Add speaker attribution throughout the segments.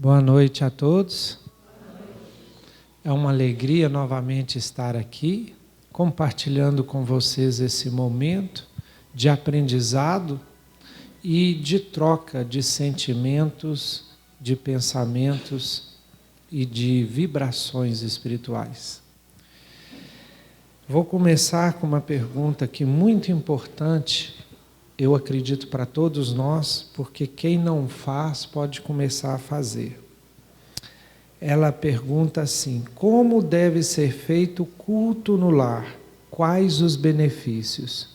Speaker 1: Boa noite a todos. É uma alegria novamente estar aqui, compartilhando com vocês esse momento de aprendizado e de troca de sentimentos, de pensamentos e de vibrações espirituais. Vou começar com uma pergunta que é muito importante, eu acredito para todos nós, porque quem não faz pode começar a fazer. Ela pergunta assim: como deve ser feito o culto no lar? Quais os benefícios?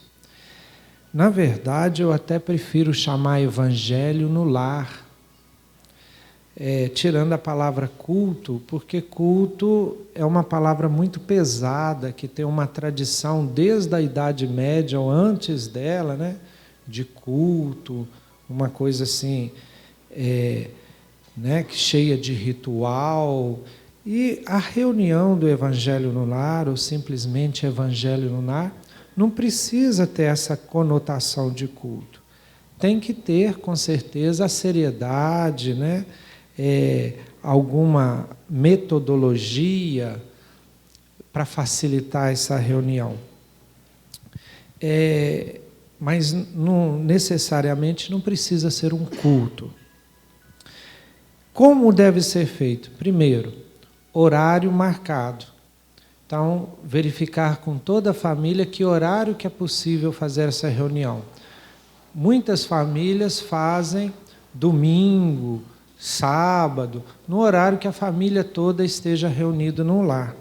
Speaker 1: Na verdade, eu até prefiro chamar evangelho no lar, tirando a palavra culto, porque culto é uma palavra muito pesada, que tem uma tradição desde a Idade Média ou antes dela, né? De culto, uma coisa assim, cheia de ritual. E a reunião do Evangelho no Lar, ou simplesmente Evangelho no Lar, não precisa ter essa conotação de culto. Tem que ter, com certeza, a seriedade, né? Alguma metodologia para facilitar essa reunião. Mas não, necessariamente não precisa ser um culto. Como deve ser feito? Primeiro, horário marcado. Então, verificar com toda a família que horário que é possível fazer essa reunião. Muitas famílias fazem domingo, sábado, no horário que a família toda esteja reunida no lar.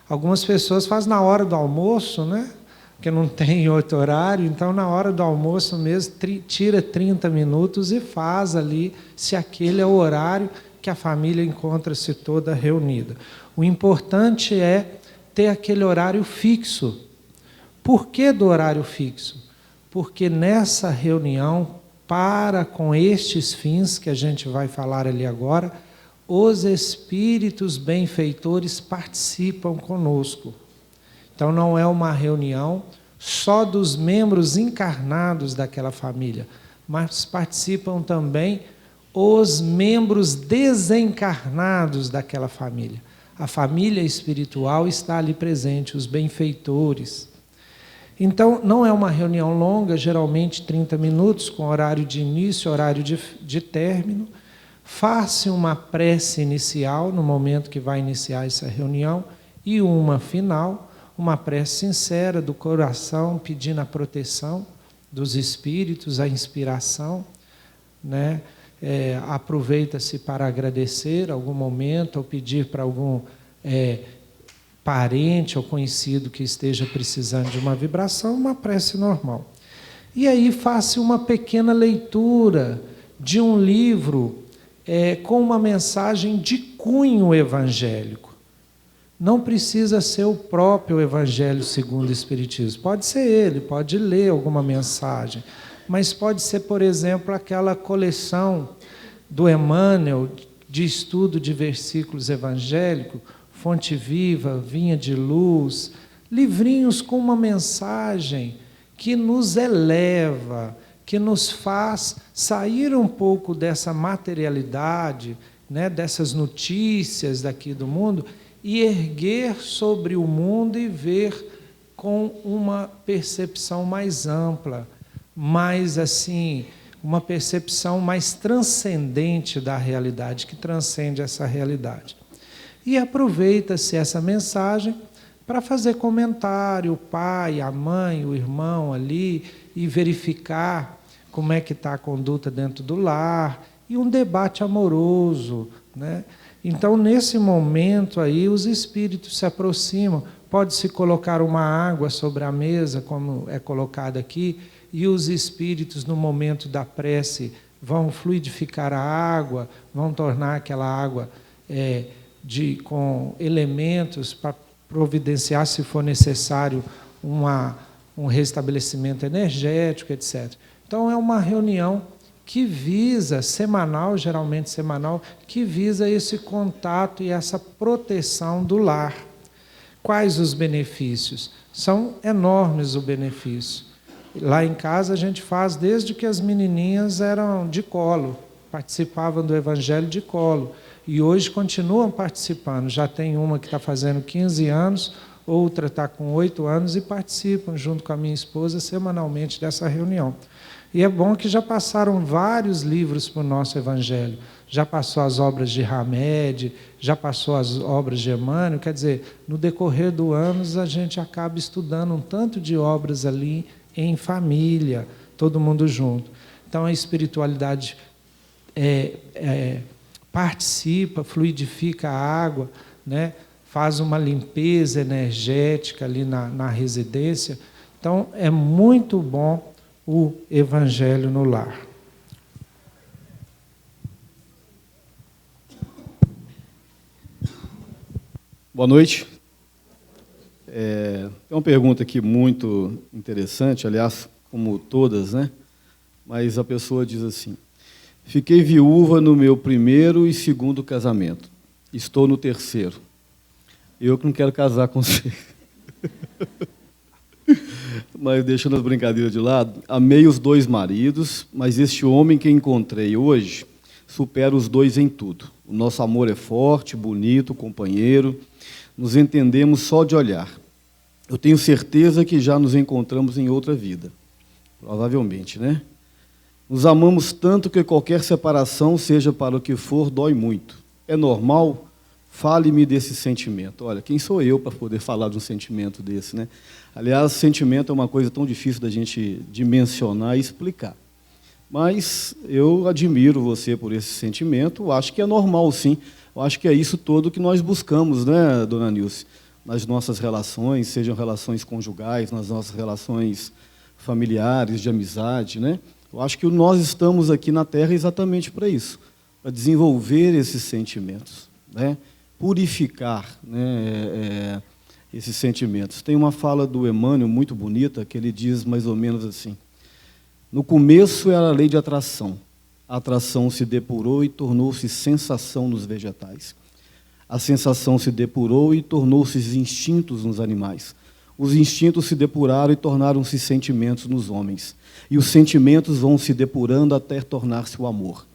Speaker 1: Algumas pessoas fazem na hora do almoço, né? Porque não tem outro horário, então na hora do almoço mesmo, tira 30 minutos e faz ali, se aquele é o horário que a família encontra-se toda reunida. O importante é ter aquele horário fixo. Por que do horário fixo? Porque nessa reunião, para com estes fins que a gente vai falar ali agora, os espíritos benfeitores participam conosco. Então não é uma reunião só dos membros encarnados daquela família, mas participam também os membros desencarnados daquela família. A família espiritual está ali presente, os benfeitores. Então não é uma reunião longa, geralmente 30 minutos, com horário de início, horário de término. Faça uma prece inicial no momento que vai iniciar essa reunião e uma final. Uma prece sincera do coração, pedindo a proteção dos espíritos, a inspiração, né? Aproveita-se para agradecer algum momento, ou pedir para algum parente ou conhecido que esteja precisando de uma vibração, uma prece normal. E aí faça uma pequena leitura de um livro com uma mensagem de cunho evangélico. Não precisa ser o próprio Evangelho segundo o Espiritismo. Pode ser ele, pode ler alguma mensagem. Mas pode ser, por exemplo, aquela coleção do Emmanuel de estudo de versículos evangélicos, Fonte Viva, Vinha de Luz, livrinhos com uma mensagem que nos eleva, que nos faz sair um pouco dessa materialidade, né, dessas notícias daqui do mundo, e erguer sobre o mundo e ver com uma percepção mais ampla, mais assim, uma percepção mais transcendente da realidade, que transcende essa realidade. E aproveita-se essa mensagem para fazer comentário, o pai, a mãe, o irmão ali, e verificar como é que está a conduta dentro do lar, e um debate amoroso, né? Então, nesse momento aí, os espíritos se aproximam, pode-se colocar uma água sobre a mesa, como é colocado aqui, e os espíritos, no momento da prece, vão fluidificar a água, vão tornar aquela água com elementos para providenciar, se for necessário, um restabelecimento energético, etc. Então, é uma reunião que visa, geralmente semanal, que visa esse contato e essa proteção do lar. Quais os benefícios? São enormes o benefício. Lá em casa a gente faz desde que as menininhas eram de colo, participavam do Evangelho de colo e hoje continuam participando. Já tem uma que está fazendo 15 anos, outra está com 8 anos e participam junto com a minha esposa semanalmente dessa reunião. E é bom que já passaram vários livros para o nosso Evangelho. Já passou as obras de Hamed, já passou as obras de Emmanuel. Quer dizer, no decorrer do anos a gente acaba estudando um tanto de obras ali em família, todo mundo junto. Então a espiritualidade participa, fluidifica a água, né? Faz uma limpeza energética ali na residência. Então é muito bom o Evangelho no lar.
Speaker 2: Boa noite. Tem uma pergunta aqui muito interessante, aliás, como todas, né? Mas a pessoa diz assim: fiquei viúva no meu primeiro e segundo casamento. Estou no terceiro. Eu que não quero casar com você. Mas deixando as brincadeiras de lado, amei os 2 maridos, mas este homem que encontrei hoje supera os 2 em tudo. O nosso amor é forte, bonito, companheiro, nos entendemos só de olhar. Eu tenho certeza que já nos encontramos em outra vida, provavelmente, né? Nos amamos tanto que qualquer separação, seja para o que for, dói muito. É normal? Fale-me desse sentimento. Olha, quem sou eu para poder falar de um sentimento desse, né? Aliás, sentimento é uma coisa tão difícil da gente dimensionar e explicar. Mas eu admiro você por esse sentimento, acho que é normal, sim. Eu acho que é isso todo que nós buscamos, né, dona Nilce? Nas nossas relações, sejam relações conjugais, nas nossas relações familiares, de amizade, né? Eu acho que nós estamos aqui na Terra exatamente para isso, para desenvolver esses sentimentos, né? Purificar, né, esses sentimentos. Tem uma fala do Emmanuel muito bonita, que ele diz mais ou menos assim: no começo era a lei de atração. A atração se depurou e tornou-se sensação nos vegetais. A sensação se depurou e tornou-se instintos nos animais. Os instintos se depuraram e tornaram-se sentimentos nos homens. E os sentimentos vão se depurando até tornar-se o amor.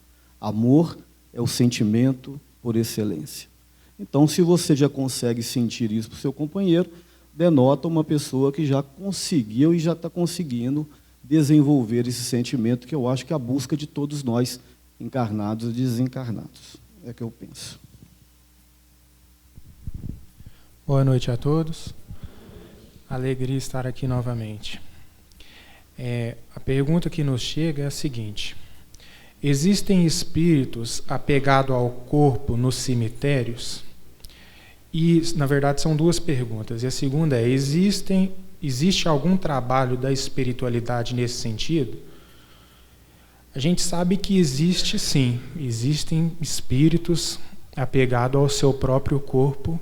Speaker 2: Amor é o sentimento por excelência. Então, se você já consegue sentir isso para o seu companheiro, denota uma pessoa que já conseguiu e já está conseguindo desenvolver esse sentimento, que eu acho que é a busca de todos nós, encarnados e desencarnados. É o que eu penso.
Speaker 3: Boa noite a todos. Alegria estar aqui novamente. A pergunta que nos chega é a seguinte: existem espíritos apegados ao corpo nos cemitérios? E, na verdade, são 2 perguntas. E a segunda é: existe algum trabalho da espiritualidade nesse sentido? A gente sabe que existe, sim. Existem espíritos apegados ao seu próprio corpo,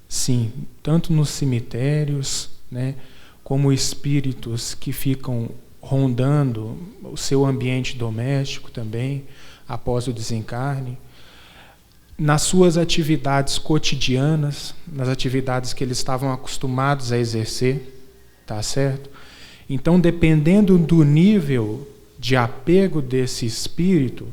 Speaker 3: sim. Tanto nos cemitérios, né, como espíritos que ficam rondando o seu ambiente doméstico também, após o desencarne. Nas suas atividades cotidianas, nas atividades que eles estavam acostumados a exercer, tá certo? Então, dependendo do nível de apego desse espírito,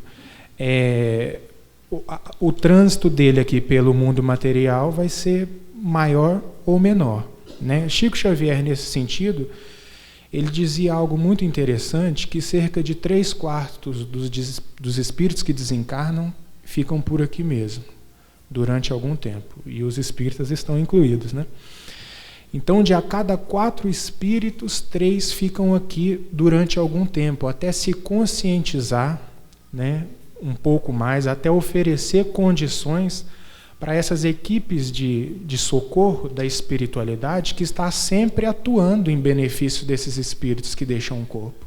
Speaker 3: o trânsito dele aqui pelo mundo material vai ser maior ou menor, né? Chico Xavier, nesse sentido, ele dizia algo muito interessante, que cerca de 3/4 dos espíritos que desencarnam ficam por aqui mesmo, durante algum tempo. E os espíritas estão incluídos, né? Então, de a cada 4 espíritos, 3 ficam aqui durante algum tempo, até se conscientizar, né, um pouco mais, até oferecer condições para essas equipes de socorro da espiritualidade, que está sempre atuando em benefício desses espíritos que deixam o corpo.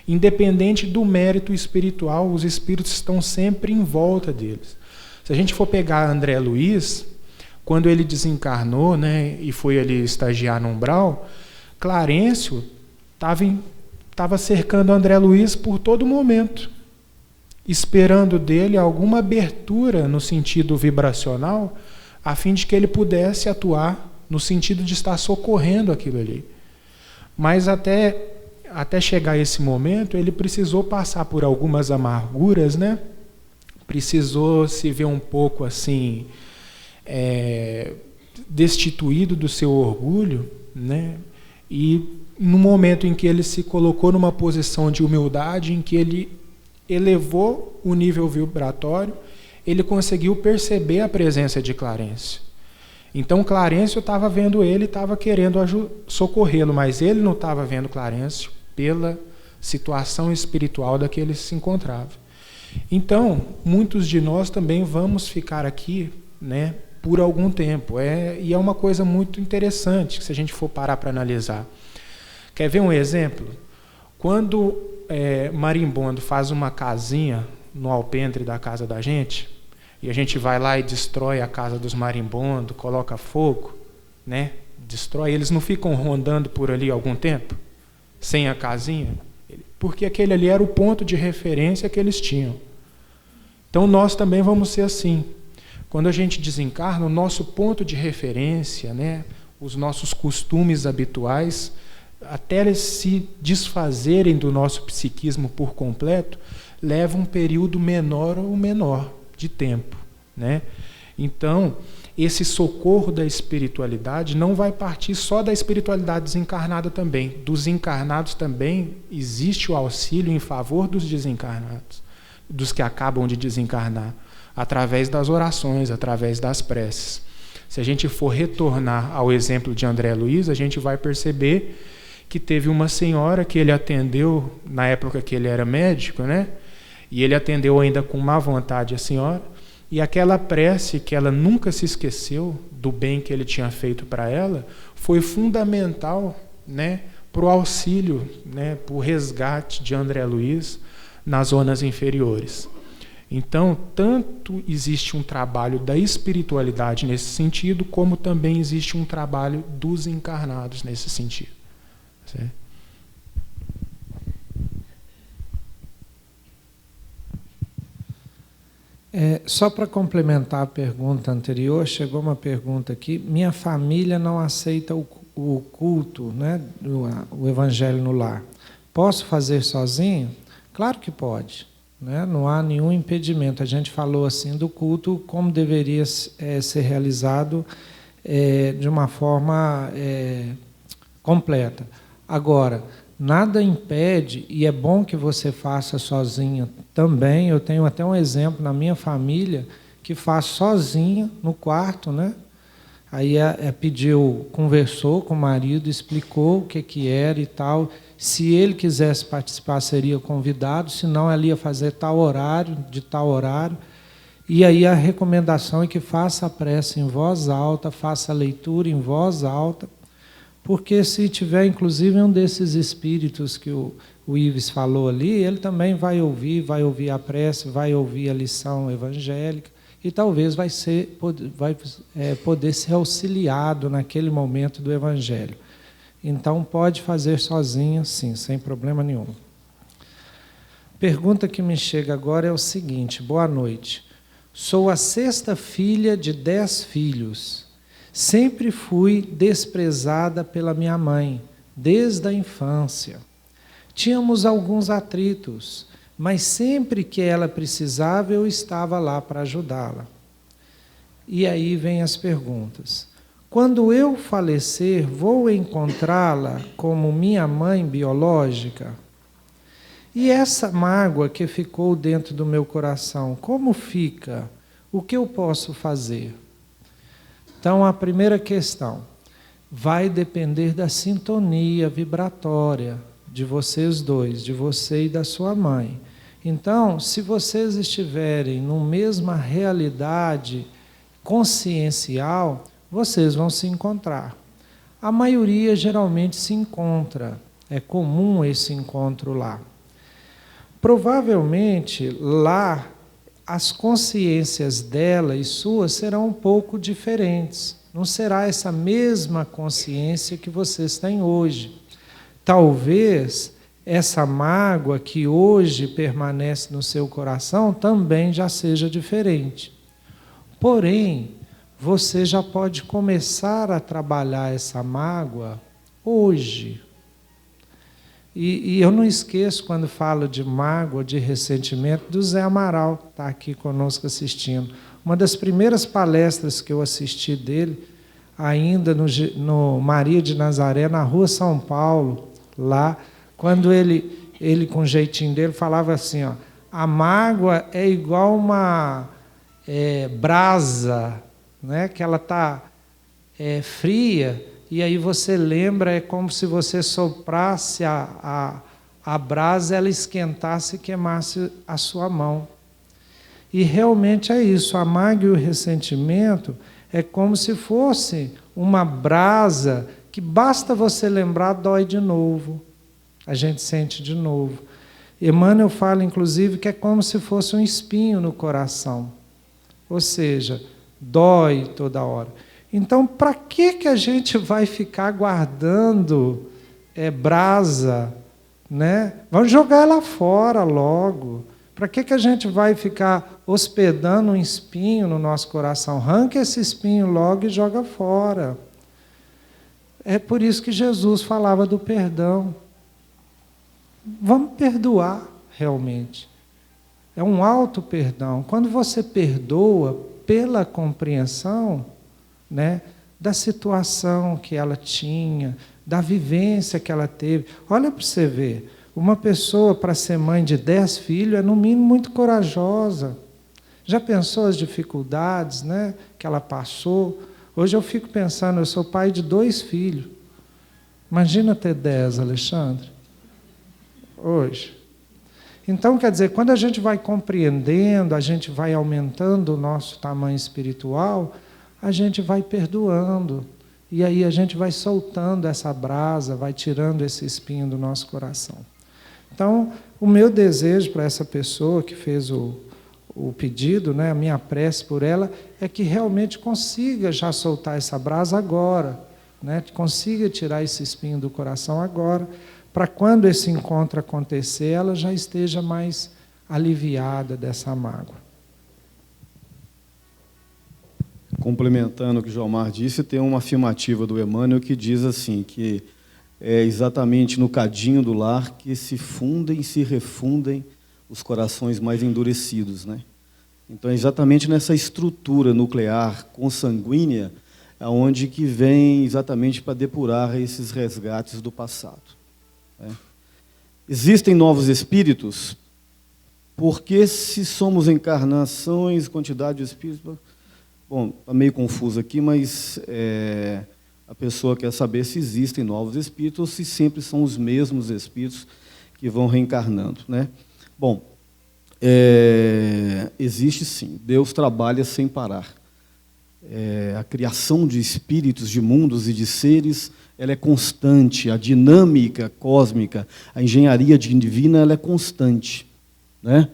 Speaker 3: Independente do mérito espiritual, os espíritos estão sempre em volta deles. Se a gente for pegar André Luiz, quando ele desencarnou, né, e foi ali estagiar no umbral, Clarencio estava cercando André Luiz por todo momento, esperando dele alguma abertura no sentido vibracional, a fim de que ele pudesse atuar no sentido de estar socorrendo aquilo ali. Mas até chegar esse momento, ele precisou passar por algumas amarguras, né? precisou se ver um pouco assim, destituído do seu orgulho, né? E no momento em que ele se colocou numa posição de humildade, em que ele elevou o nível vibratório, ele conseguiu perceber a presença de Clarencio. Então Clarencio estava vendo ele, estava querendo socorrê-lo, mas ele não estava vendo Clarencio pela situação espiritual da que ele se encontrava. Então, muitos de nós também vamos ficar aqui, né, por algum tempo. E é uma coisa muito interessante, se a gente for parar para analisar. Quer ver um exemplo? Quando marimbondo faz uma casinha no alpendre da casa da gente, e a gente vai lá e destrói a casa dos marimbondos, coloca fogo, né? Destrói, eles não ficam rondando por ali algum tempo, sem a casinha? Porque aquele ali era o ponto de referência que eles tinham. Então nós também vamos ser assim. Quando a gente desencarna, o nosso ponto de referência, né, os nossos costumes habituais, até eles se desfazerem do nosso psiquismo por completo, leva um período menor ou menor de tempo, né? Então, esse socorro da espiritualidade não vai partir só da espiritualidade desencarnada também. Dos encarnados também existe o auxílio em favor dos desencarnados, dos que acabam de desencarnar, através das orações, através das preces. Se a gente for retornar ao exemplo de André Luiz, a gente vai perceber que teve uma senhora que ele atendeu na época que ele era médico, né? E ele atendeu ainda com má vontade a senhora, e aquela prece que ela nunca se esqueceu do bem que ele tinha feito para ela, foi fundamental, né, para o auxílio, né, para o resgate de André Luiz nas zonas inferiores. Então, tanto existe um trabalho da espiritualidade nesse sentido, como também existe um trabalho dos encarnados nesse sentido. Certo?
Speaker 1: Só para complementar a pergunta anterior, chegou uma pergunta aqui. Minha família não aceita o culto, né, o evangelho no lar. Posso fazer sozinho? Claro que pode, né? Não há nenhum impedimento. A gente falou assim do culto como deveria ser realizado de uma forma completa. Agora, nada impede, e é bom que você faça sozinho também. Eu tenho até um exemplo na minha família que faz sozinha no quarto, né? Aí conversou com o marido, explicou o que era e tal. Se ele quisesse participar, seria convidado, senão ela ia fazer tal horário, de tal horário. E aí a recomendação é que faça a prece em voz alta, faça a leitura em voz alta, porque se tiver, inclusive, um desses espíritos que o Ives falou ali, ele também vai ouvir a prece, vai ouvir a lição evangélica, e talvez vai poder ser auxiliado naquele momento do Evangelho. Então, pode fazer sozinho, sim, sem problema nenhum. Pergunta que me chega agora é o seguinte: boa noite. Sou a 6ª filha de 10 filhos. Sempre fui desprezada pela minha mãe, desde a infância. Tínhamos alguns atritos, mas sempre que ela precisava, eu estava lá para ajudá-la. E aí vem as perguntas. Quando eu falecer, vou encontrá-la como minha mãe biológica? E essa mágoa que ficou dentro do meu coração, como fica? O que eu posso fazer? Então, a primeira questão vai depender da sintonia vibratória de vocês dois, de você e da sua mãe. Então, se vocês estiverem numa mesma realidade consciencial, vocês vão se encontrar. A maioria geralmente se encontra, é comum esse encontro lá. Provavelmente, lá, as consciências dela e suas serão um pouco diferentes. Não será essa mesma consciência que vocês têm hoje. Talvez essa mágoa que hoje permanece no seu coração também já seja diferente. Porém, você já pode começar a trabalhar essa mágoa hoje. E eu não esqueço, quando falo de mágoa, de ressentimento, do Zé Amaral, que está aqui conosco assistindo. Uma das primeiras palestras que eu assisti dele, ainda no Maria de Nazaré, na Rua São Paulo, lá, quando ele com o jeitinho dele, falava assim, ó, a mágoa é igual uma brasa, né, que ela está fria, e aí você lembra, é como se você soprasse a brasa, ela esquentasse e queimasse a sua mão. E realmente é isso, a mágoa e o ressentimento é como se fosse uma brasa que basta você lembrar, dói de novo. A gente sente de novo. Emmanuel fala, inclusive, que é como se fosse um espinho no coração. Ou seja, dói toda hora. Então, para que a gente vai ficar guardando brasa, né? Vamos jogar ela fora logo. Para que a gente vai ficar hospedando um espinho no nosso coração? Arranca esse espinho logo e joga fora. É por isso que Jesus falava do perdão. Vamos perdoar realmente. É um auto perdão. Quando você perdoa pela compreensão, né, da situação que ela tinha, da vivência que ela teve. Olha para você ver, uma pessoa para ser mãe de 10 filhos é no mínimo muito corajosa. Já pensou as dificuldades, né, que ela passou? Hoje eu fico pensando, eu sou pai de 2 filhos. Imagina ter 10, Alexandre. Hoje. Então, quer dizer, quando a gente vai compreendendo, a gente vai aumentando o nosso tamanho espiritual, a gente vai perdoando. E aí a gente vai soltando essa brasa, vai tirando esse espinho do nosso coração. Então, o meu desejo para essa pessoa que fez o pedido, né, a minha prece por ela, é que realmente consiga já soltar essa brasa agora, né, que consiga tirar esse espinho do coração agora, para quando esse encontro acontecer, ela já esteja mais aliviada dessa mágoa.
Speaker 2: Complementando o que o Jomar disse, tem uma afirmativa do Emmanuel que diz assim, que é exatamente no cadinho do lar que se fundem e se refundem os corações mais endurecidos, né? Então, é exatamente nessa estrutura nuclear consanguínea aonde que vem exatamente para depurar esses resgates do passado, né? Existem novos espíritos, porque se somos encarnações, quantidade de espíritos... Bom, está meio confuso aqui, mas a pessoa quer saber se existem novos espíritos ou se sempre são os mesmos espíritos que vão reencarnando, né? Bom, existe sim, Deus trabalha sem parar. A criação de espíritos, de mundos e de seres, ela é constante, a dinâmica cósmica, a engenharia divina, ela é constante, né?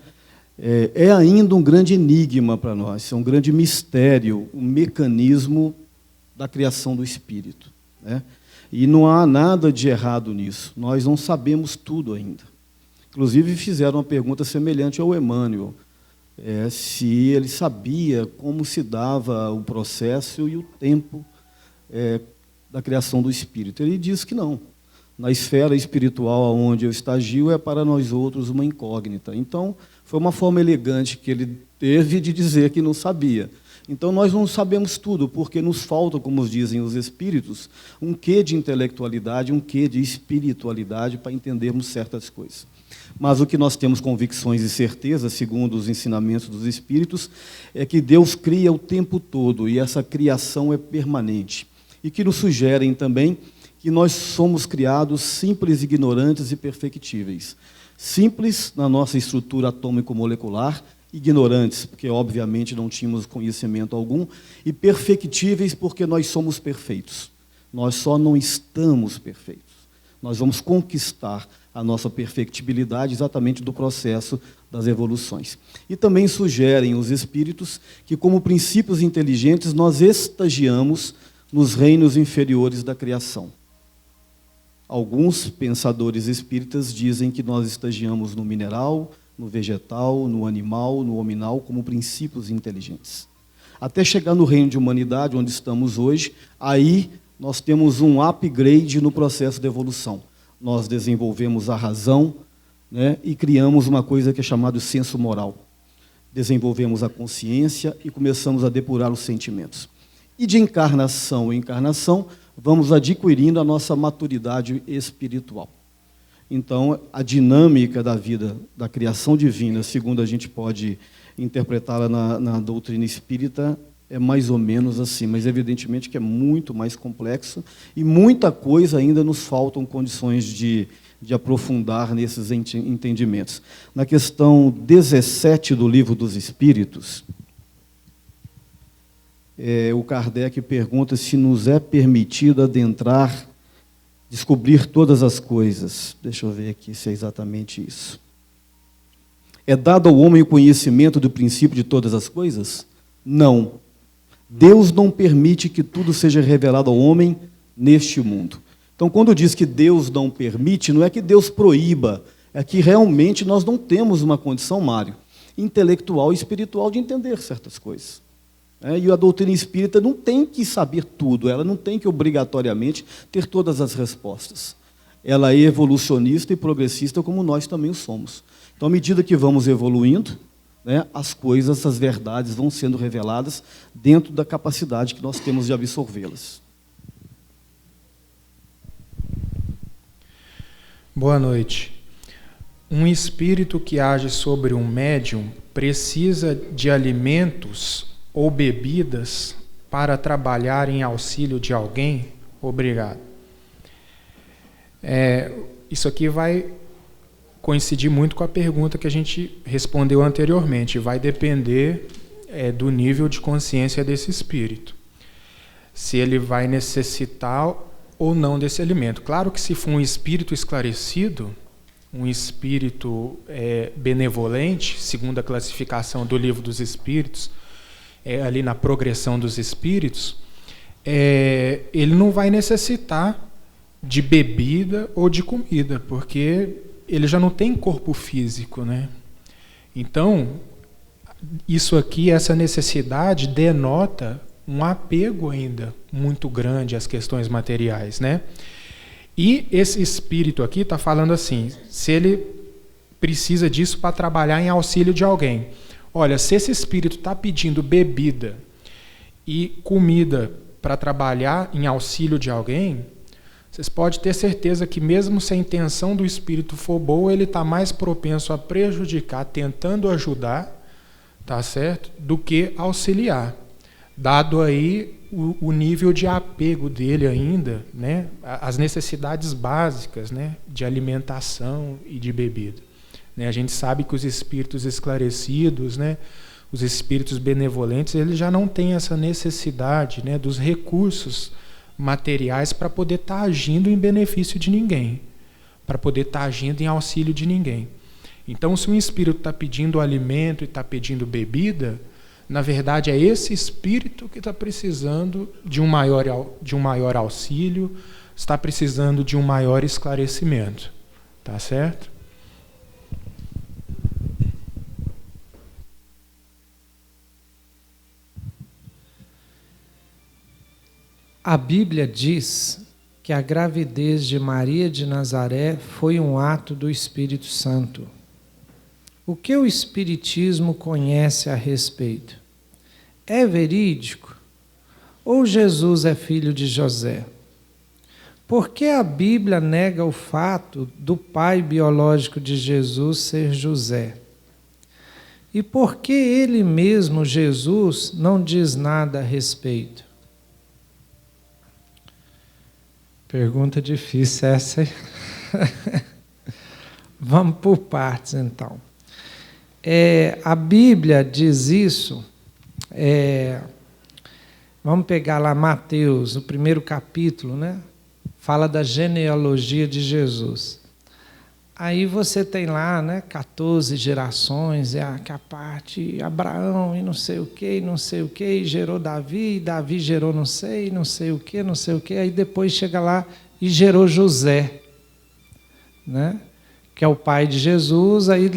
Speaker 2: É ainda um grande enigma para nós, é um grande mistério, um mecanismo da criação do espírito, né? E não há nada de errado nisso, nós não sabemos tudo ainda. Inclusive fizeram uma pergunta semelhante ao Emmanuel, se ele sabia como se dava o processo e o tempo da criação do espírito. Ele disse que não. Na esfera espiritual onde eu estagio é para nós outros uma incógnita. Então, foi uma forma elegante que ele teve de dizer que não sabia. Então, nós não sabemos tudo, porque nos falta, como dizem os espíritos, um quê de intelectualidade, um quê de espiritualidade para entendermos certas coisas. Mas o que nós temos convicções e certezas, segundo os ensinamentos dos espíritos, é que Deus cria o tempo todo, e essa criação é permanente. E que nos sugerem também que nós somos criados simples, ignorantes e perfectíveis. Simples na nossa estrutura atômico-molecular, ignorantes, porque obviamente não tínhamos conhecimento algum, e perfectíveis porque nós somos perfeitos. Nós só não estamos perfeitos. Nós vamos conquistar a nossa perfectibilidade exatamente do processo das evoluções. E também sugerem os espíritos que, como princípios inteligentes, nós estagiamos nos reinos inferiores da criação. Alguns pensadores espíritas dizem que nós estagiamos no mineral, no vegetal, no animal, no hominal, como princípios inteligentes. Até chegar no reino de humanidade, onde estamos hoje, aí nós temos um upgrade no processo de evolução. nós desenvolvemos a razão, né, e criamos uma coisa que é chamada senso moral. Desenvolvemos a consciência e começamos a depurar os sentimentos. E de encarnação em encarnação, vamos adquirindo a nossa maturidade espiritual. Então, a dinâmica da vida, da criação divina, segundo a gente pode interpretá-la na doutrina espírita, é mais ou menos assim, mas evidentemente que é muito mais complexo e muita coisa ainda nos faltam condições de aprofundar nesses entendimentos. Na questão 17 do Livro dos Espíritos, o Kardec pergunta se nos é permitido adentrar, descobrir todas as coisas. Deixa eu ver aqui se é exatamente isso. É dado ao homem o conhecimento do princípio de todas as coisas? Não. Deus não permite que tudo seja revelado ao homem neste mundo. Então, quando diz que Deus não permite, não é que Deus proíba, é que realmente nós não temos uma condição, Mário, intelectual e espiritual de entender certas coisas. E a doutrina espírita não tem que saber tudo, ela não tem que obrigatoriamente ter todas as respostas. Ela é evolucionista e progressista como nós também o somos. Então, à medida que vamos evoluindo, né, as coisas, as verdades vão sendo reveladas dentro da capacidade que nós temos de absorvê-las.
Speaker 3: Boa noite. Um espírito que age sobre um médium precisa de alimentos ou bebidas para trabalhar em auxílio de alguém? Obrigado. Isso aqui vai coincidir muito com a pergunta que a gente respondeu anteriormente. Vai depender do nível de consciência desse espírito. Se ele vai necessitar ou não desse alimento. Claro que se for um espírito esclarecido, um espírito benevolente, segundo a classificação do Livro dos Espíritos, ali na progressão dos espíritos, ele não vai necessitar de bebida ou de comida, porque ele já não tem corpo físico, né? Então, isso aqui, essa necessidade denota um apego ainda muito grande às questões materiais, né? E esse espírito aqui está falando assim, se ele precisa disso para trabalhar em auxílio de alguém. Olha, se esse espírito está pedindo bebida e comida para trabalhar em auxílio de alguém, vocês podem ter certeza que mesmo se a intenção do espírito for boa, ele está mais propenso a prejudicar, tentando ajudar, tá certo? Do que auxiliar. Dado aí o nível de apego dele ainda, né? As necessidades básicas, né? De alimentação e de bebida. A gente sabe que os espíritos esclarecidos, né? Os espíritos benevolentes, eles já não têm essa necessidade, né? Dos recursos materiais para poder estar agindo em benefício de ninguém, para poder estar agindo em auxílio de ninguém. Então, se um espírito está pedindo alimento e está pedindo bebida, na verdade é esse espírito que está precisando de um maior auxílio, está precisando de um maior esclarecimento. Tá certo?
Speaker 1: A Bíblia diz que a gravidez de Maria de Nazaré foi um ato do Espírito Santo. O que o Espiritismo conhece a respeito? É verídico? Ou Jesus é filho de José? Por que a Bíblia nega o fato do pai biológico de Jesus ser José? E por que ele mesmo, Jesus, não diz nada a respeito? Pergunta difícil essa, hein? Vamos por partes, então. A Bíblia diz isso, vamos pegar lá Mateus, no primeiro capítulo, né? Fala da genealogia de Jesus. Aí você tem lá, né, 14 gerações, que a parte Abraão e não sei o que, e gerou Davi, e Davi gerou não sei o que, aí depois chega lá e gerou José, né, que é o pai de Jesus. Aí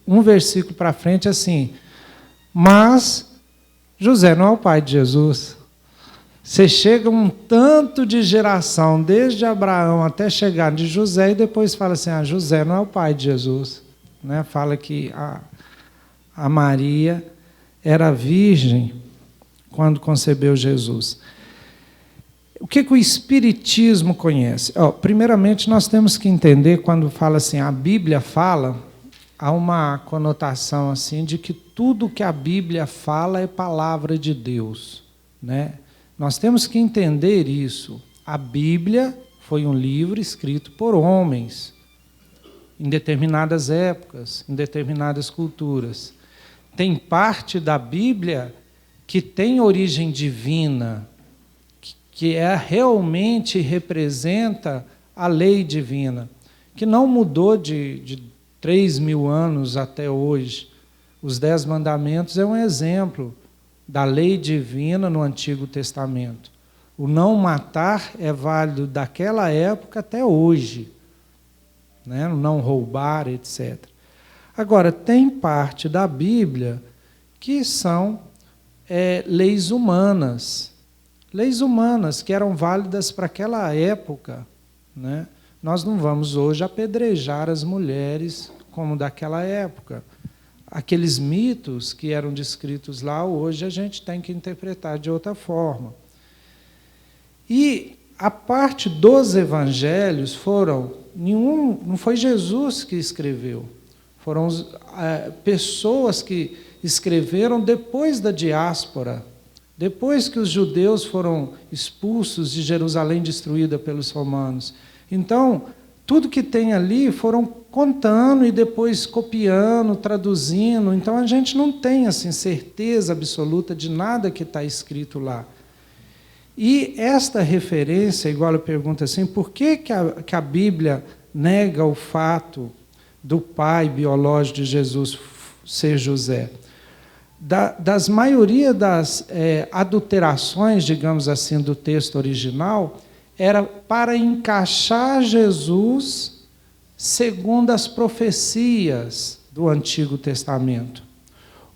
Speaker 1: um versículo para frente assim, mas José não é o pai de Jesus. Você chega um tanto de geração, desde Abraão até chegar de José, e depois fala assim, José não é o pai de Jesus. Né? Fala que a Maria era virgem quando concebeu Jesus. O que o Espiritismo conhece? Primeiramente, nós temos que entender, quando fala assim, a Bíblia fala, há uma conotação assim de que tudo que a Bíblia fala é palavra de Deus. Né? Nós temos que entender isso. A Bíblia foi um livro escrito por homens, em determinadas épocas, em determinadas culturas. Tem parte da Bíblia que tem origem divina, que realmente representa a lei divina, que não mudou de 3.000 anos até hoje. Os 10 mandamentos é um exemplo da lei divina no Antigo Testamento. O não matar é válido daquela época até hoje, né? O não roubar, etc. Agora, tem parte da Bíblia que são leis humanas que eram válidas para aquela época. Né? Nós não vamos hoje apedrejar as mulheres como daquela época. Aqueles mitos que eram descritos lá, hoje a gente tem que interpretar de outra forma. E a parte dos evangelhos não foi Jesus que escreveu, foram pessoas que escreveram depois da diáspora, depois que os judeus foram expulsos de Jerusalém, destruída pelos romanos. Então, tudo que tem ali foram contando e depois copiando, traduzindo. Então, a gente não tem assim, certeza absoluta de nada que está escrito lá. E esta referência, igual eu pergunto assim, por que a Bíblia nega o fato do pai biológico de Jesus ser José? Das maioria das adulterações, digamos assim, do texto original, era para encaixar Jesus segundo as profecias do Antigo Testamento.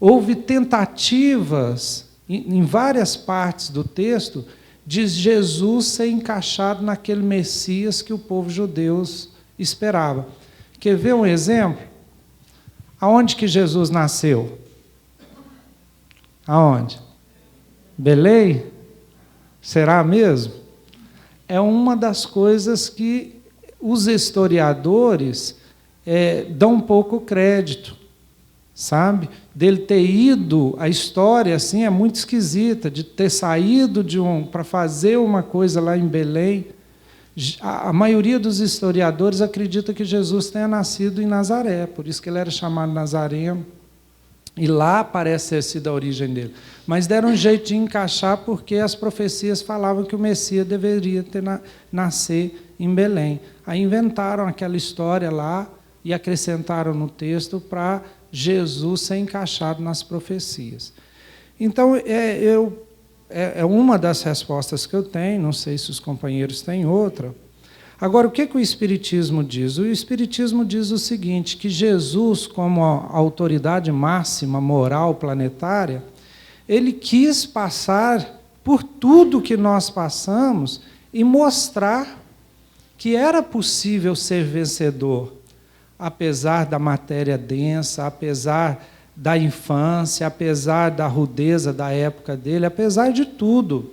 Speaker 1: Houve tentativas, em várias partes do texto, de Jesus ser encaixado naquele Messias que o povo judeu esperava. Quer ver um exemplo? Aonde que Jesus nasceu? Aonde? Belém? Será mesmo? É uma das coisas que os historiadores dão um pouco crédito, sabe? Dele ter ido, a história assim é muito esquisita, de ter saído para fazer uma coisa lá em Belém. A maioria dos historiadores acredita que Jesus tenha nascido em Nazaré, por isso que ele era chamado Nazareno. E lá parece ter sido a origem dele. Mas deram um jeito de encaixar porque as profecias falavam que o Messias deveria nascer em Belém. Aí inventaram aquela história lá e acrescentaram no texto para Jesus ser encaixado nas profecias. Então, é uma das respostas que eu tenho, não sei se os companheiros têm outra. Agora, o que o Espiritismo diz? O Espiritismo diz o seguinte, que Jesus, como a autoridade máxima moral planetária, ele quis passar por tudo que nós passamos e mostrar que era possível ser vencedor, apesar da matéria densa, apesar da infância, apesar da rudeza da época dele, apesar de tudo.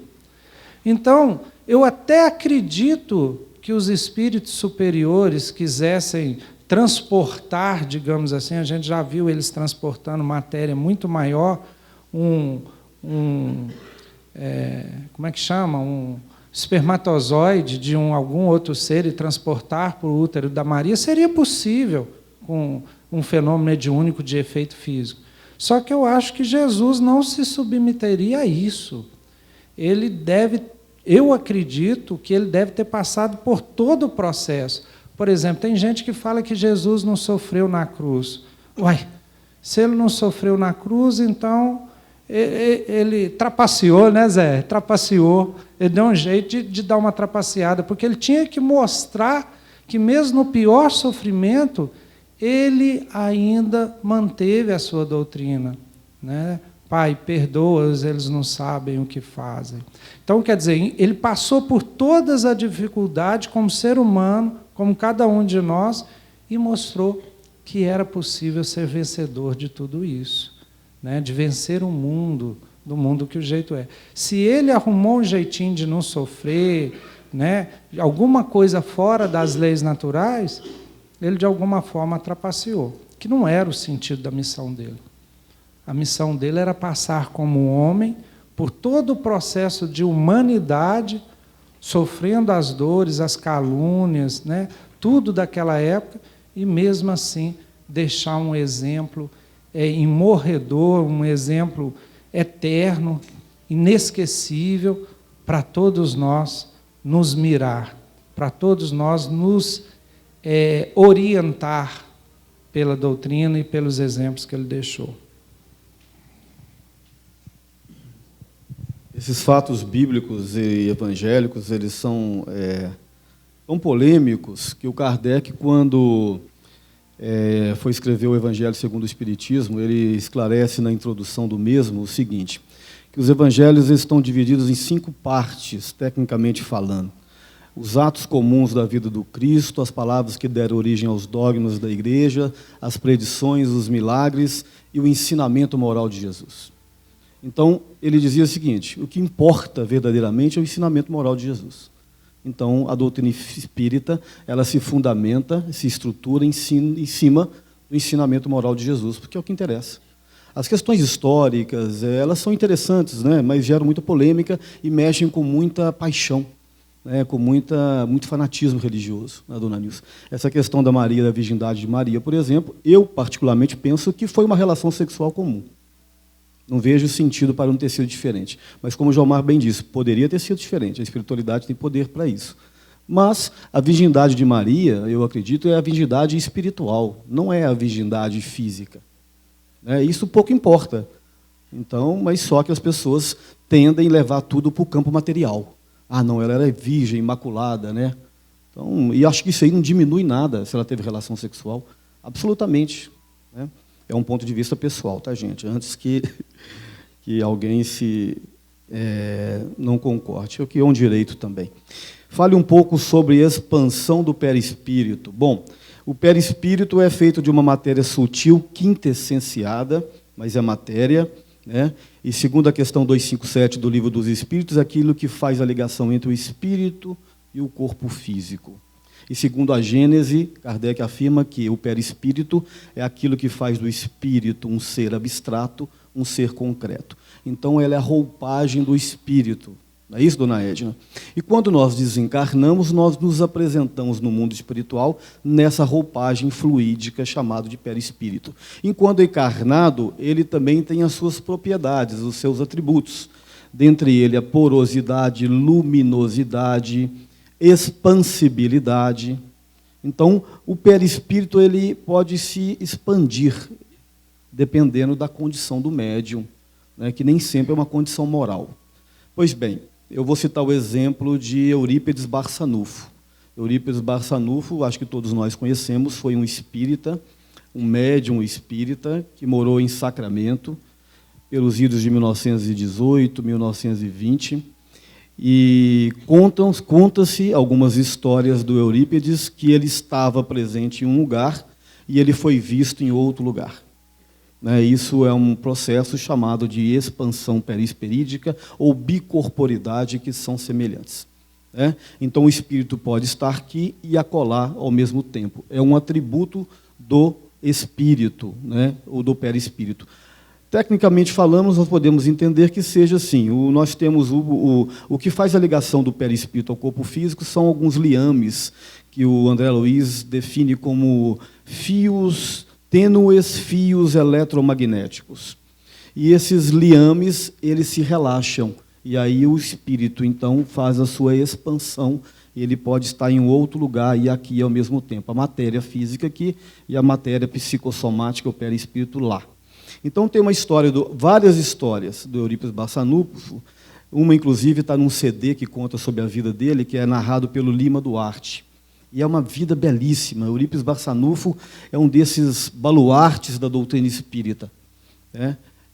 Speaker 1: Então, eu até acredito que os espíritos superiores quisessem transportar, digamos assim, a gente já viu eles transportando matéria muito maior, como é que chama? Um espermatozoide de algum outro ser e transportar para o útero da Maria, seria possível com um fenômeno mediúnico de efeito físico. Só que eu acho que Jesus não se submeteria a isso. Eu acredito que ele deve ter passado por todo o processo. Por exemplo, tem gente que fala que Jesus não sofreu na cruz. Uai, se ele não sofreu na cruz, então ele trapaceou, né, Zé? Trapaceou. Ele deu um jeito de dar uma trapaceada, porque ele tinha que mostrar que mesmo no pior sofrimento, ele ainda manteve a sua doutrina, né? Pai, perdoa-os, eles não sabem o que fazem. Então, quer dizer, ele passou por todas as dificuldades como ser humano, como cada um de nós, e mostrou que era possível ser vencedor de tudo isso, né? De vencer o mundo, do mundo que o jeito é. Se ele arrumou um jeitinho de não sofrer, né, alguma coisa fora das leis naturais, ele de alguma forma trapaceou, que não era o sentido da missão dele. A missão dele era passar como homem por todo o processo de humanidade, sofrendo as dores, as calúnias, né, tudo daquela época, e mesmo assim deixar um exemplo imorredor, um exemplo eterno, inesquecível, para todos nós nos mirar, para todos nós nos orientar pela doutrina e pelos exemplos que ele deixou.
Speaker 2: Esses fatos bíblicos e evangélicos, eles são tão polêmicos que o Kardec, quando foi escrever o Evangelho segundo o Espiritismo, ele esclarece na introdução do mesmo o seguinte, que os evangelhos estão divididos em 5 partes, tecnicamente falando. Os atos comuns da vida do Cristo, as palavras que deram origem aos dogmas da Igreja, as predições, os milagres e o ensinamento moral de Jesus. Então, ele dizia o seguinte, o que importa verdadeiramente é o ensinamento moral de Jesus. Então, a doutrina espírita, ela se fundamenta, se estrutura em cima do ensinamento moral de Jesus, porque é o que interessa. As questões históricas, elas são interessantes, né, mas geram muita polêmica e mexem com muita paixão, né, com muito fanatismo religioso, né, dona Nilce. Essa questão da Maria, da virgindade de Maria, por exemplo, eu particularmente penso que foi uma relação sexual comum. Não vejo sentido para não ter sido diferente. Mas, como o Jomar bem disse, poderia ter sido diferente. A espiritualidade tem poder para isso. Mas a virgindade de Maria, eu acredito, é a virgindade espiritual, não é a virgindade física. Isso pouco importa. Então, mas só que as pessoas tendem a levar tudo para o campo material. Ah, não, ela era virgem, imaculada, né? Então, e acho que isso aí não diminui nada se ela teve relação sexual. Absolutamente. Né? É um ponto de vista pessoal, tá, gente? Antes que alguém não concorde. O que é um direito também. Fale um pouco sobre expansão do perispírito. Bom, o perispírito é feito de uma matéria sutil, quintessenciada, mas é matéria, né? E segundo a questão 257 do Livro dos Espíritos, aquilo que faz a ligação entre o espírito e o corpo físico. E segundo a Gênese, Kardec afirma que o perispírito é aquilo que faz do espírito um ser abstrato, um ser concreto. Então, ela é a roupagem do espírito. Não é isso, dona Edna? E quando nós desencarnamos, nós nos apresentamos no mundo espiritual nessa roupagem fluídica chamada de perispírito. Enquanto encarnado, ele também tem as suas propriedades, os seus atributos. Dentre ele, a porosidade, luminosidade, expansibilidade. Então, o perispírito ele pode se expandir, dependendo da condição do médium, né, que nem sempre é uma condição moral. Pois bem, eu vou citar o exemplo de Eurípides Barçanufo. Eurípides Barçanufo, acho que todos nós conhecemos, foi um espírita, um médium espírita, que morou em Sacramento, pelos idos de 1918, 1920, e conta-se algumas histórias do Eurípides que ele estava presente em um lugar e ele foi visto em outro lugar. Isso é um processo chamado de expansão perispirídica ou bicorporidade, que são semelhantes. Então, o espírito pode estar aqui e acolá ao mesmo tempo. É um atributo do espírito, ou do perispírito. Tecnicamente falamos, nós podemos entender que seja assim. Nós temos o que faz a ligação do perispírito ao corpo físico são alguns liames, que o André Luiz define como tênues fios eletromagnéticos. E esses liames, eles se relaxam. E aí o espírito, então, faz a sua expansão. Ele pode estar em um outro lugar e aqui ao mesmo tempo. A matéria física aqui e a matéria psicossomática, o perispírito, lá. Então, tem várias histórias do Eurípides Barçanufo. Uma, inclusive, está num CD que conta sobre a vida dele, que é narrado pelo Lima Duarte. E é uma vida belíssima. Eurípides Barçanufo é um desses baluartes da doutrina espírita.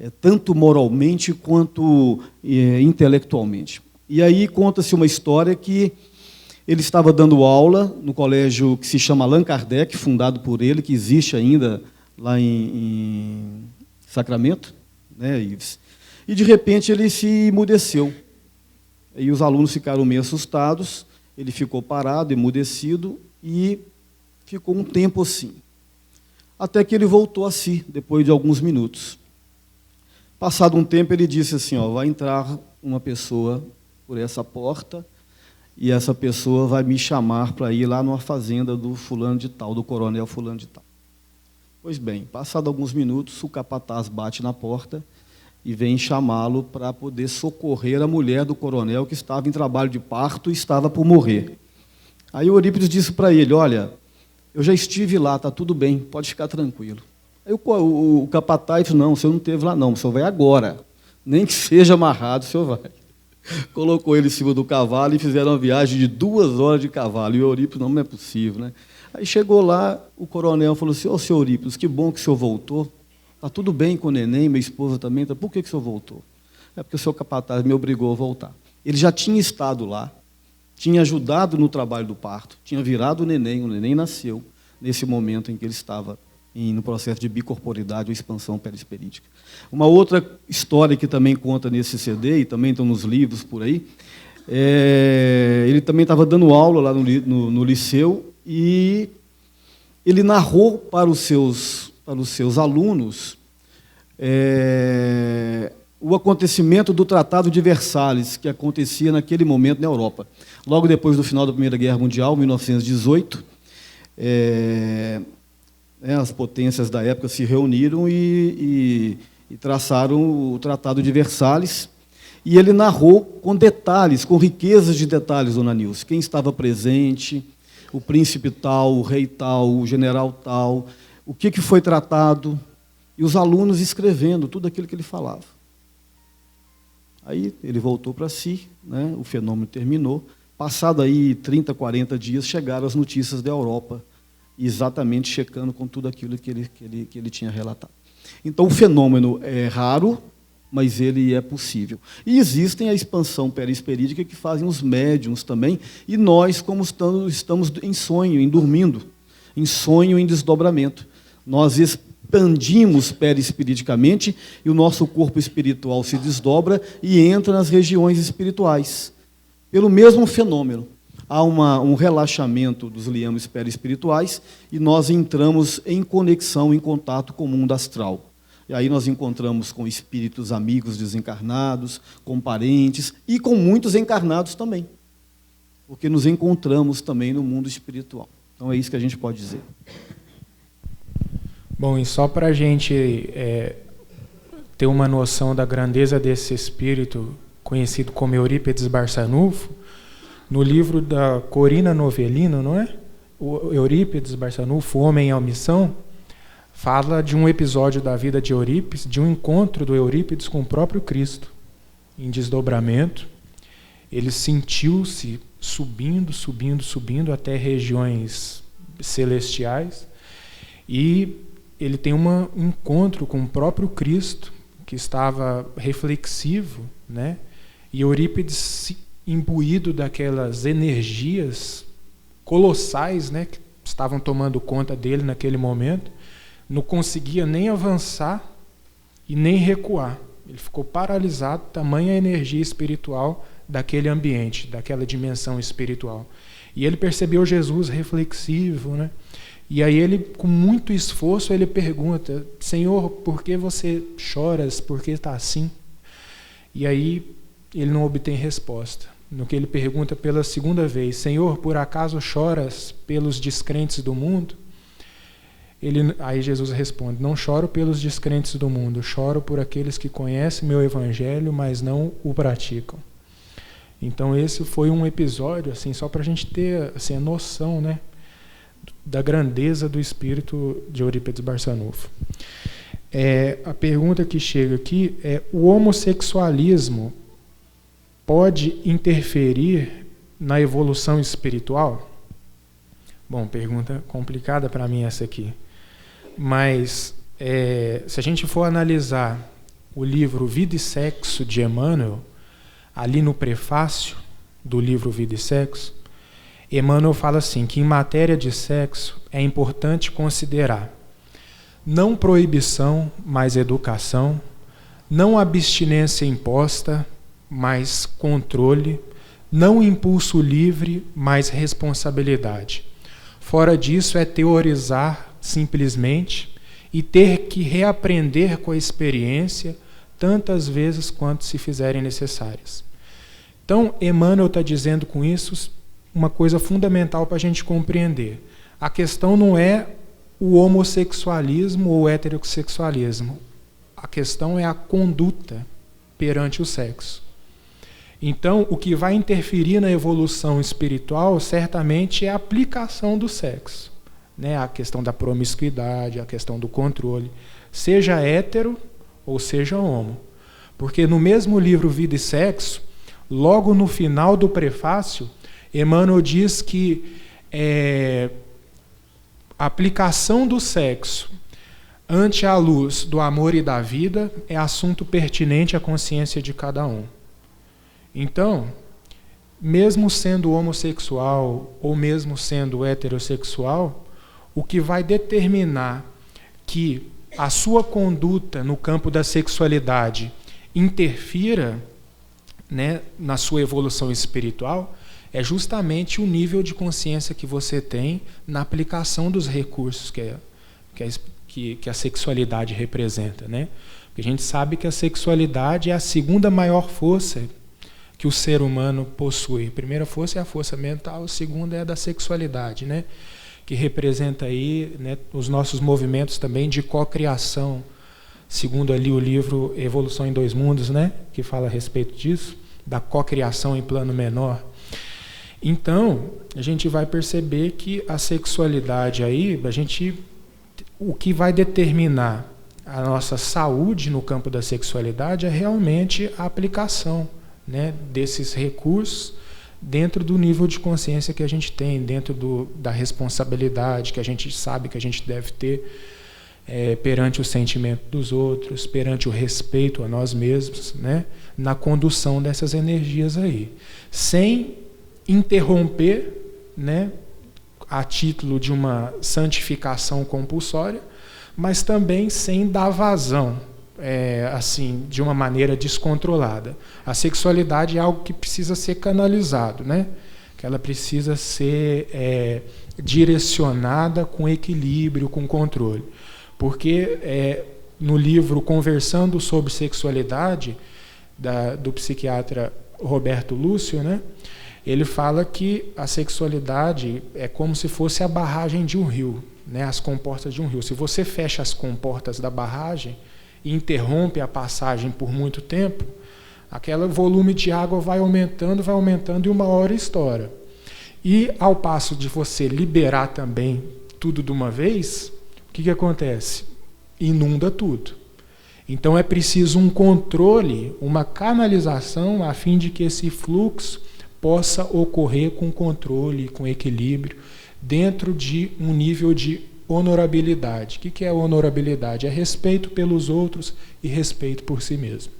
Speaker 2: tanto moralmente quanto intelectualmente. E aí conta-se uma história que ele estava dando aula no colégio que se chama Allan Kardec, fundado por ele, que existe ainda lá em Sacramento, né, Ives? E, de repente, ele se emudeceu. E os alunos ficaram meio assustados, ele ficou parado, emudecido, e ficou um tempo assim. Até que ele voltou a si, depois de alguns minutos. Passado um tempo, ele disse assim, vai entrar uma pessoa por essa porta, e essa pessoa vai me chamar para ir lá numa fazenda do fulano de tal, do coronel fulano de tal. Pois bem, passado alguns minutos, o capataz bate na porta e vem chamá-lo para poder socorrer a mulher do coronel que estava em trabalho de parto e estava por morrer. Aí o Eurípides disse para ele, olha, eu já estive lá, está tudo bem, pode ficar tranquilo. Aí o capataz disse, não, o senhor não esteve lá não, o senhor vai agora, nem que seja amarrado, o senhor vai. Colocou ele em cima do cavalo e fizeram uma viagem de 2 horas de cavalo. E o Eurípides, não é possível, né? Aí chegou lá, o coronel falou assim, senhor Eurípides, que bom que o senhor voltou. Está tudo bem com o neném, minha esposa também. Por que o senhor voltou? É porque o seu capataz me obrigou a voltar. Ele já tinha estado lá, tinha ajudado no trabalho do parto, tinha virado o neném nasceu nesse momento em que ele estava no processo de bicorporidade ou expansão perispirítica. Uma outra história que também conta nesse CD, e também estão nos livros por aí, ele também estava dando aula lá no liceu, e ele narrou para os seus alunos o acontecimento do Tratado de Versalhes, que acontecia naquele momento na Europa. Logo depois do final da Primeira Guerra Mundial, 1918, as potências da época se reuniram e traçaram o Tratado de Versalhes, e ele narrou com detalhes, com riquezas de detalhes, dona Nilce, quem estava presente, o príncipe tal, o rei tal, o general tal, o que foi tratado, e os alunos escrevendo tudo aquilo que ele falava. Aí ele voltou para si, né, o fenômeno terminou, passado aí 30, 40 dias, chegaram as notícias da Europa, exatamente checando com tudo aquilo que ele tinha relatado. Então, o fenômeno é raro, mas ele é possível. E existem a expansão perispirítica que fazem os médiuns também, e nós, como estamos em sonho, em dormindo, em sonho, em desdobramento. Nós expandimos perispiriticamente e o nosso corpo espiritual se desdobra e entra nas regiões espirituais. Pelo mesmo fenômeno. Há um relaxamento dos liames perispirituais e nós entramos em conexão, em contato com o mundo astral. E aí nós encontramos com espíritos amigos desencarnados, com parentes e com muitos encarnados também. Porque nos encontramos também no mundo espiritual. Então é isso que a gente pode dizer.
Speaker 3: Bom, e só para a gente ter uma noção da grandeza desse espírito, conhecido como Eurípides Barçanufo, no livro da Corina Novellino, não é? O Eurípides Barçanufo, O Homem em Missão, fala de um episódio da vida de Eurípides, de um encontro do Eurípides com o próprio Cristo, em desdobramento. Ele sentiu-se subindo até regiões celestiais, e ele tem um encontro com o próprio Cristo, que estava reflexivo, né? E Eurípides, imbuído daquelas energias colossais, né, que estavam tomando conta dele naquele momento, não conseguia nem avançar e nem recuar. Ele ficou paralisado, tamanha energia espiritual daquele ambiente, daquela dimensão espiritual. E ele percebeu Jesus reflexivo, né? E aí ele, com muito esforço, ele pergunta: Senhor, por que você choras? Por que está assim? E aí ele não obtém resposta. No que ele pergunta pela segunda vez: Senhor, por acaso choras pelos descrentes do mundo? Aí Jesus responde: não choro pelos descrentes do mundo, choro por aqueles que conhecem meu evangelho, mas não o praticam. Então esse foi um episódio, assim, só para a gente ter assim, a noção, né, da grandeza do espírito de Eurípides Barçanufo. A pergunta que chega aqui é: o homossexualismo pode interferir na evolução espiritual? Bom, pergunta complicada para mim essa aqui. Mas, se a gente for analisar o livro Vida e Sexo de Emmanuel, ali no prefácio do livro Vida e Sexo, Emmanuel fala assim, que em matéria de sexo é importante considerar não proibição, mas educação, não abstinência imposta, mas controle, não impulso livre, mas responsabilidade. Fora disso é teorizar simplesmente e ter que reaprender com a experiência tantas vezes quanto se fizerem necessárias. Então, Emmanuel está dizendo com isso uma coisa fundamental para a gente compreender. A questão não é o homossexualismo ou o heterossexualismo. A questão é a conduta perante o sexo. Então, o que vai interferir na evolução espiritual certamente é a aplicação do sexo, né? A questão da promiscuidade, a questão do controle, seja hétero ou seja homo. Porque no mesmo livro Vida e Sexo, logo no final do prefácio, Emmanuel diz que a aplicação do sexo ante a luz do amor e da vida é assunto pertinente à consciência de cada um. Então, mesmo sendo homossexual ou mesmo sendo heterossexual, o que vai determinar que a sua conduta no campo da sexualidade interfira, né, na sua evolução espiritual é justamente o nível de consciência que você tem na aplicação dos recursos que a sexualidade representa, né? Porque a gente sabe que a sexualidade é a segunda maior força que o ser humano possui. A primeira força é a força mental, a segunda é a da sexualidade, né? Que representa aí, né, os nossos movimentos também de cocriação, segundo ali o livro Evolução em Dois Mundos, né? Que fala a respeito disso, da cocriação em plano menor. Então, a gente vai perceber que a sexualidade aí, o que vai determinar a nossa saúde no campo da sexualidade é realmente a aplicação, né, desses recursos dentro do nível de consciência que a gente tem, dentro da responsabilidade que a gente sabe que a gente deve ter perante o sentimento dos outros, perante o respeito a nós mesmos, né, na condução dessas energias aí, sem interromper, né, a título de uma santificação compulsória, mas também sem dar vazão, assim, de uma maneira descontrolada. A sexualidade é algo que precisa ser canalizado, né? Que ela precisa ser direcionada com equilíbrio, com controle. Porque no livro Conversando sobre Sexualidade, do psiquiatra Roberto Lúcio, né? Ele fala que a sexualidade é como se fosse a barragem de um rio, né? As comportas de um rio. Se você fecha as comportas da barragem e interrompe a passagem por muito tempo, aquele volume de água vai aumentando e uma hora estoura. E ao passo de você liberar também tudo de uma vez, o que acontece? Inunda tudo. Então é preciso um controle, uma canalização, a fim de que esse fluxo possa ocorrer com controle, com equilíbrio, dentro de um nível de honorabilidade. O que é honorabilidade? É respeito pelos outros e respeito por si mesmo.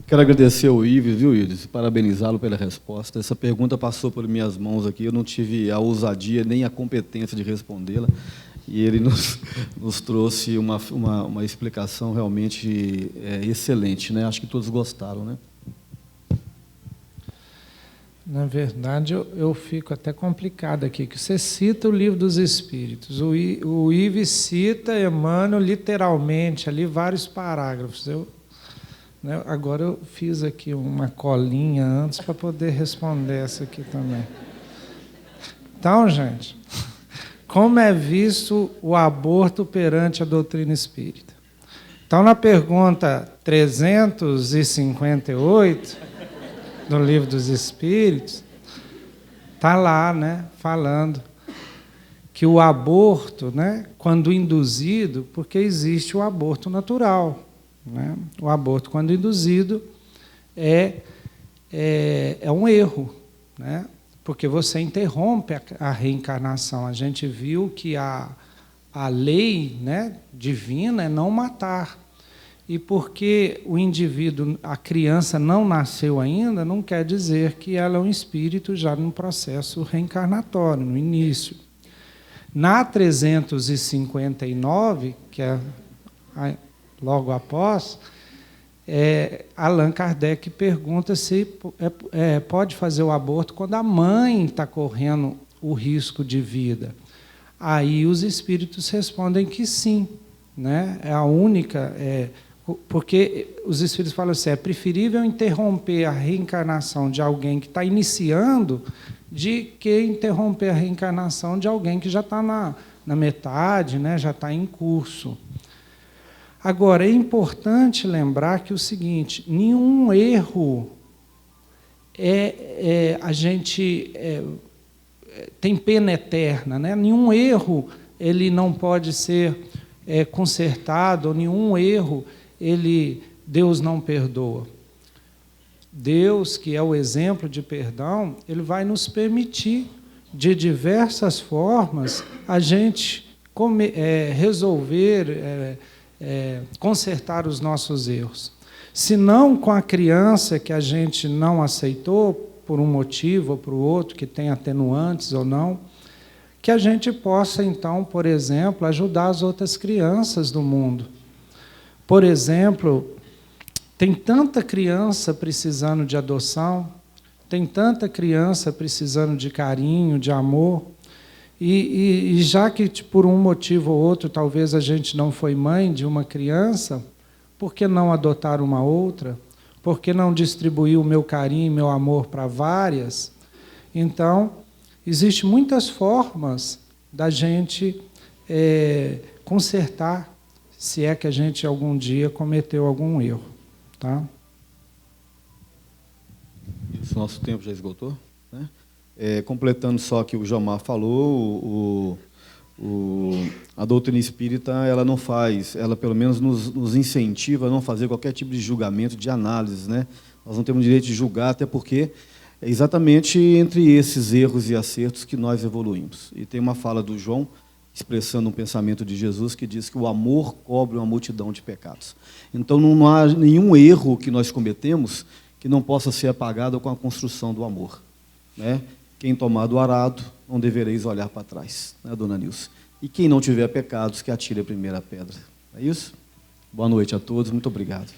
Speaker 2: Quero agradecer ao Ives, viu, Ives? Parabenizá-lo pela resposta. Essa pergunta passou por minhas mãos aqui, eu não tive a ousadia nem a competência de respondê-la, e ele nos trouxe uma explicação realmente excelente, né? Acho que todos gostaram, né?
Speaker 1: Na verdade, eu fico até complicado aqui, que você cita o Livro dos Espíritos. O Ives cita Emmanuel literalmente, ali vários parágrafos. Agora eu fiz aqui uma colinha antes para poder responder essa aqui também. Então, gente, como é visto o aborto perante a doutrina espírita? Então, na pergunta 358 do Livro dos Espíritos, está lá, né, falando que o aborto, né, quando induzido, porque existe o aborto natural, né? O aborto, quando induzido, é um erro, né? Porque você interrompe a reencarnação. A gente viu que a lei, né, divina é não matar. E porque o indivíduo, a criança não nasceu ainda, não quer dizer que ela é um espírito já num processo reencarnatório, no início. Na 359, que é logo após, Allan Kardec pergunta se pode fazer o aborto quando a mãe está correndo o risco de vida. Aí os espíritos respondem que sim, né? É a única... porque os espíritos falam assim, é preferível interromper a reencarnação de alguém que está iniciando de que interromper a reencarnação de alguém que já está na metade, né? Já está em curso. Agora, é importante lembrar que o seguinte, nenhum erro a gente tem pena eterna, né? Nenhum erro ele não pode ser consertado, nenhum erro Deus não perdoa. Deus, que é o exemplo de perdão, ele vai nos permitir, de diversas formas, a gente resolver, consertar os nossos erros. Se não com a criança que a gente não aceitou, por um motivo ou por outro, que tem atenuantes ou não, que a gente possa, então, por exemplo, ajudar as outras crianças do mundo. Por exemplo, tem tanta criança precisando de adoção, tem tanta criança precisando de carinho, de amor, e já que por um motivo ou outro talvez a gente não foi mãe de uma criança, por que não adotar uma outra? Por que não distribuir o meu carinho e meu amor para várias? Então, existem muitas formas da gente consertar, se é que a gente algum dia cometeu algum erro. Tá?
Speaker 2: Isso, nosso tempo já esgotou, né? Completando só o que o Jomar falou, a doutrina espírita ela não faz, ela pelo menos nos incentiva a não fazer qualquer tipo de julgamento, de análise, né? Nós não temos direito de julgar, até porque é exatamente entre esses erros e acertos que nós evoluímos. E tem uma fala do João, expressando um pensamento de Jesus, que diz que o amor cobre uma multidão de pecados. Então não há nenhum erro que nós cometemos que não possa ser apagado com a construção do amor, né? Quem tomar do arado, não devereis olhar para trás, né, dona Nilce? E quem não tiver pecados, que atire a primeira pedra. É isso? Boa noite a todos, muito obrigado.